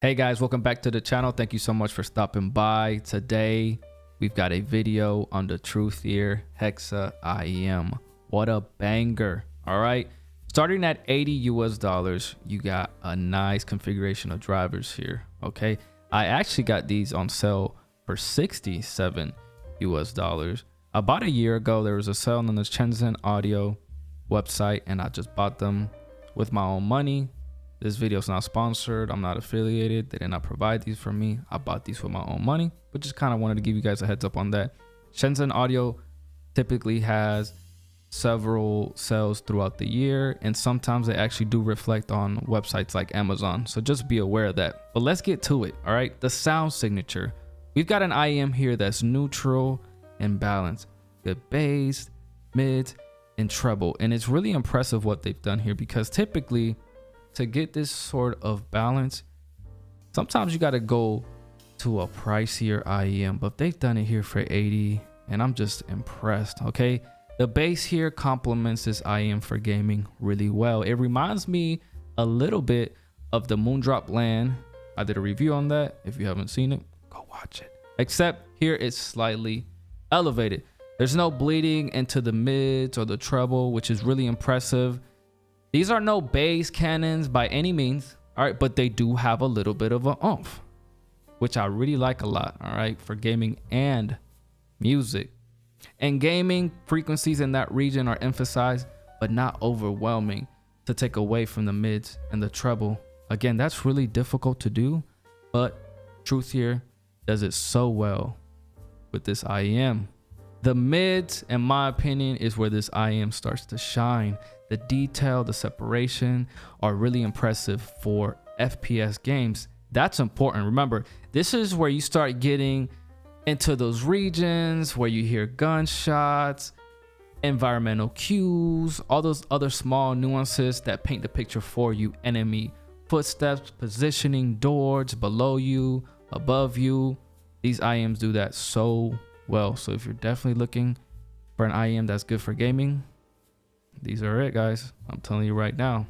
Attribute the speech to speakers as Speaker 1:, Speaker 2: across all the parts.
Speaker 1: Hey guys, welcome back to the channel. Thank you so much for stopping by. Today we've got a video on the Truthear Hexa IEM. What a banger. All right, starting at 80 US dollars, you got a nice configuration of drivers here. Okay, I actually got these on sale for 67 US dollars. About a year ago there was a sale on the Shenzhen Audio website and I just bought them with my own money. This video is not sponsored. I'm not affiliated. They did not provide these for me. I bought these with my own money, but just kind of wanted to give you guys a heads up on that. Shenzhen Audio typically has several sales throughout the year, and sometimes they actually do reflect on websites like Amazon. So just be aware of that. But let's get to it. All right, the sound signature. We've got an IEM here that's neutral and balanced. Good bass, mids, and treble. And it's really impressive what they've done here, because typically to get this sort of balance, sometimes you got to go to a pricier IEM, but they've done it here for 80 and I'm just impressed. Okay, the bass here complements this IEM for gaming really well. It reminds me a little bit of the Moondrop Land. I did a review on that. If you haven't seen it, go watch it. Except here it's slightly elevated. There's no bleeding into the mids or the treble, which is really impressive. These are no bass cannons by any means, all right, but they do have a little bit of an oomph, which I really like a lot, all right, for gaming and music. And gaming frequencies in that region are emphasized, but not overwhelming to take away from the mids and the treble. Again, that's really difficult to do, but Truthear does it so well with this IEM. The mids, in my opinion, is where this IEM starts to shine. The detail, the separation are really impressive for FPS games. That's important. Remember, this is where you start getting into those regions where you hear gunshots, environmental cues, all those other small nuances that paint the picture for you. Enemy footsteps, positioning, doors below you, above you. These IEMs do that so well. So if you're definitely looking for an IEM that's good for gaming, these are it, guys. I'm telling you right now.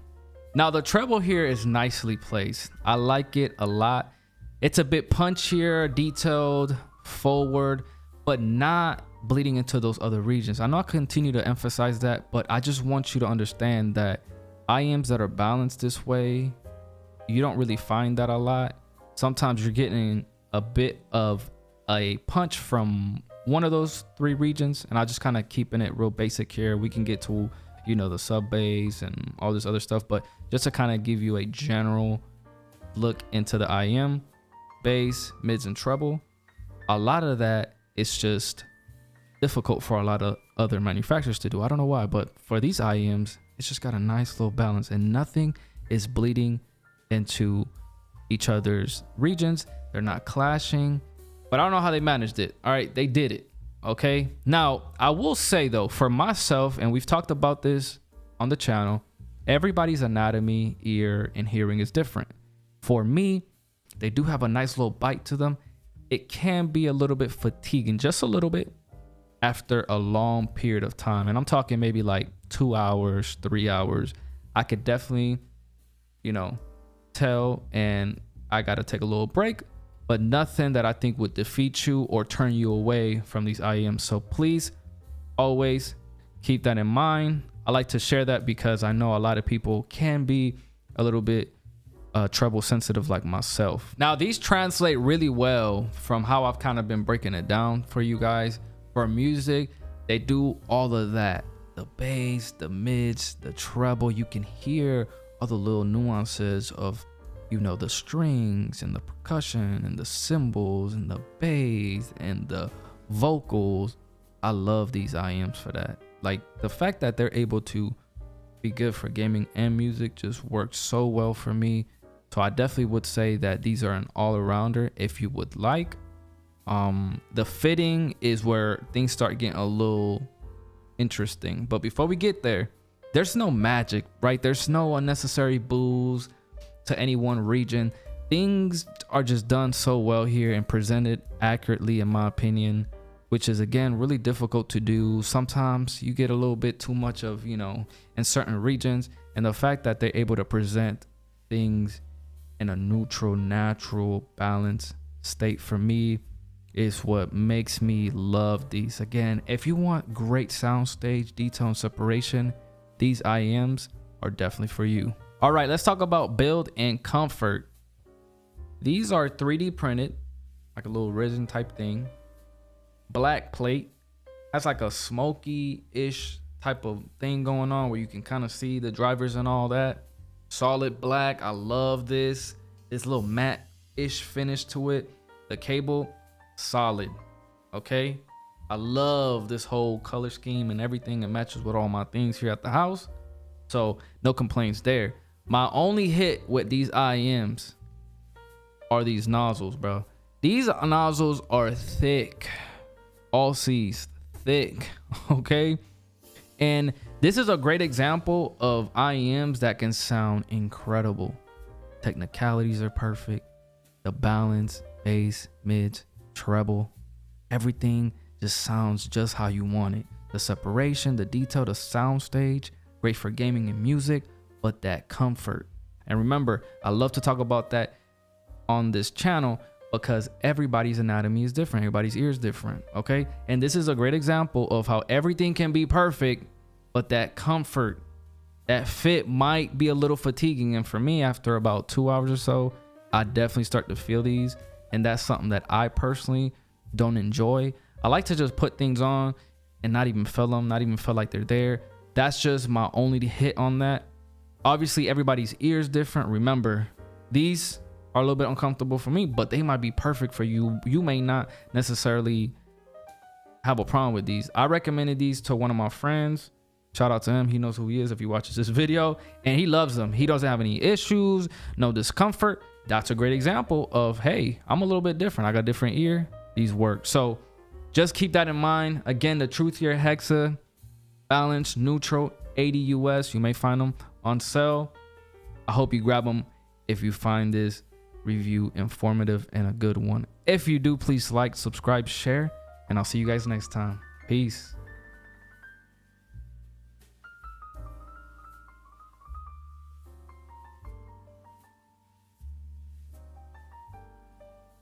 Speaker 1: Now the treble here is nicely placed. I like it a lot. It's a bit punchier, detailed, forward, but not bleeding into those other regions. I know I continue to emphasize that, but I just want you to understand that IEMs that are balanced this way, you don't really find that a lot. Sometimes you're getting a bit of a punch from one of those three regions, and I just kind of keeping it real basic here. We can get to, you know, the sub bass and all this other stuff, but just to kind of give you a general look into the IEM, bass, mids, and treble, a lot of that is just difficult for a lot of other manufacturers to do. I don't know why, but for these IEMs, it's just got a nice little balance and nothing is bleeding into each other's regions. They're not clashing, but I don't know how they managed it. All right, they did it. Okay, now I will say though, for myself, and we've talked about this on the channel, everybody's anatomy, ear, and hearing is different. For me, they do have a nice little bite to them. It can be a little bit fatiguing, just a little bit, after a long period of time. And I'm talking maybe like 2 hours, 3 hours. I could definitely, you know, tell, and I got to take a little break, but nothing that I think would defeat you or turn you away from these IEMs. So please always keep that in mind. I like to share that because I know a lot of people can be a little bit treble sensitive like myself. Now these translate really well from how I've kind of been breaking it down for you guys. For music, they do all of that. The bass, the mids, the treble, you can hear all the little nuances of, you know, the strings and the percussion and the cymbals and the bass and the vocals. I love these IEMs for that. Like the fact that they're able to be good for gaming and music just works so well for me. So I definitely would say that these are an all-arounder if you would like. The fitting is where things start getting a little interesting. But before we get there, there's no magic, right? There's no unnecessary boos to any one region. Things are just done so well here and presented accurately, in my opinion, which is again really difficult to do. Sometimes you get a little bit too much of, you know, in certain regions, and the fact that they're able to present things in a neutral, natural, balanced state for me is what makes me love these. Again, if you want great soundstage, detail, and separation, these IEMs are definitely for you. All right, let's talk about build and comfort. These are 3D printed, like a little resin type thing. Black plate. That's like a smoky-ish type of thing going on where you can kind of see the drivers and all that. Solid black. I love this. This little matte-ish finish to it. The cable, solid. Okay. I love this whole color scheme and everything. It matches with all my things here at the house. So no complaints there. My only hit with these IEMs are these nozzles, bro. These nozzles are thick. All C's, thick. Okay. And this is a great example of IEMs that can sound incredible. Technicalities are perfect. The balance, bass, mids, treble, everything just sounds just how you want it. The separation, the detail, the sound stage, great for gaming and music, but that comfort. And remember, I love to talk about that on this channel because everybody's anatomy is different. Everybody's ear is different. Okay. And this is a great example of how everything can be perfect, but that comfort, that fit might be a little fatiguing. And for me, after about 2 hours or so, I definitely start to feel these. And that's something that I personally don't enjoy. I like to just put things on and not even feel them, not even feel like they're there. That's just my only hit on that. Obviously, everybody's ear is different. Remember, these are a little bit uncomfortable for me, but they might be perfect for you. You may not necessarily have a problem with these. I recommended these to one of my friends. Shout out to him. He knows who he is if he watches this video, and he loves them. He doesn't have any issues, no discomfort. That's a great example of, hey, I'm a little bit different. I got a different ear. These work. So just keep that in mind. Again, the Truthear Hexa, balance, neutral, 80 US. You may find them on sale. I hope you grab them if you find this review informative and a good one. If you do, please like, subscribe, share, and I'll see you guys next time. Peace.